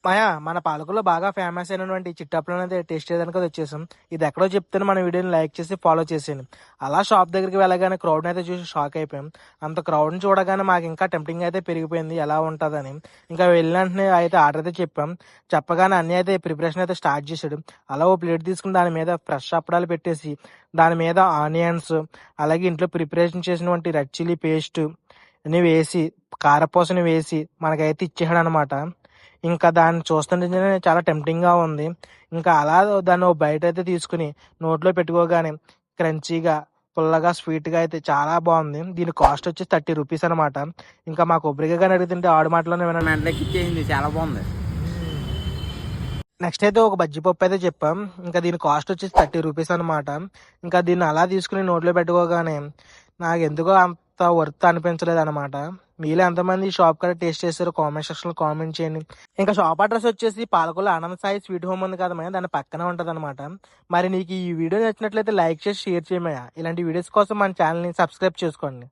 మాయా మన పాలకుల్లో బాగా ఫేమస్ అయినటువంటి చిట్టప్పలు అనేది టేస్ట్ చేయడానికి అయితే వచ్చేసాం. ఇది ఎక్కడో చెప్తే మన వీడియోని లైక్ చేసి ఫాలో చేసేయండి. అలా షాప్ దగ్గరికి వెళ్ళగానే క్రౌడ్ అయితే చూసి షాక్ అయిపోయాం. అంత క్రౌడ్ని చూడగానే మాకు ఇంకా టెంప్టింగ్ అయితే పెరిగిపోయింది ఎలా ఉంటుందని. ఇంకా వెళ్ళిన అయితే ఆర్డర్ అయితే చెప్పాం. చెప్పగానే అన్నీ అయితే ప్రిపరేషన్ అయితే స్టార్ట్ చేశాడు. అలా ఓ ప్లేట్ తీసుకుని దాని మీద ఫ్రెష్ అప్పడాలు పెట్టేసి దాని మీద ఆనియన్స్, అలాగే ఇంట్లో ప్రిపరేషన్ చేసినటువంటి రెడ్ చిల్లీ పేస్ట్ అన్ని వేసి కారపూసని వేసి మనకైతే ఇచ్చేసాడు అనమాట. ఇంకా దాన్ని చూస్తుంటేనే చాలా టెంప్టింగ్‌గా ఉంది. ఇంకా అలా దాన్ని ఓ బైట్ అయితే తీసుకొని నోట్లో పెట్టుకోగానే క్రంచీగా, పుల్లగా, స్వీట్‌గా అయితే చాలా బావుంది. దీని కాస్ట్ వచ్చేసి 30 రూపీస్ అనమాట. ఇంకా మా కొబ్బరికాయ గాని అడుగుతుంటే ఆడి మాటలోనే వినండి. మెంటలకి ఇచ్చేసింది, చాలా బాగుంది. నెక్స్ట్ అయితే ఒక బజ్జీ పప్పు అయితే చెప్పాం. ఇంకా దీని కాస్ట్ వచ్చేసి 30 రూపీస్ అనమాట. ఇంకా దీన్ని అలా తీసుకుని నోట్లో పెట్టుకోగానే నాకెందుకో అంత వర్త్ అనిపించలేదు అనమాట. మీలో ఎంతమంది ఈ షాప్ కాడ టేస్ట్ చేశారో కామెంట్ సెక్షన్లో కామెంట్ చేయండి. ఇంకా షాప్ అడ్రస్ వచ్చేసి పాలకొల్లు ఆనంద్ సాయి స్వీట్ హోమ్ ఉంది కదా మయ్య, దాని పక్కనే ఉంటుంది అనమాట. మరి నీకు ఈ వీడియో నచ్చినట్లయితే లైక్ చేసి షేర్ చేయమయ్య. ఇలాంటి వీడియోస్ కోసం మన ఛానల్ని సబ్స్క్రైబ్ చేసుకోండి.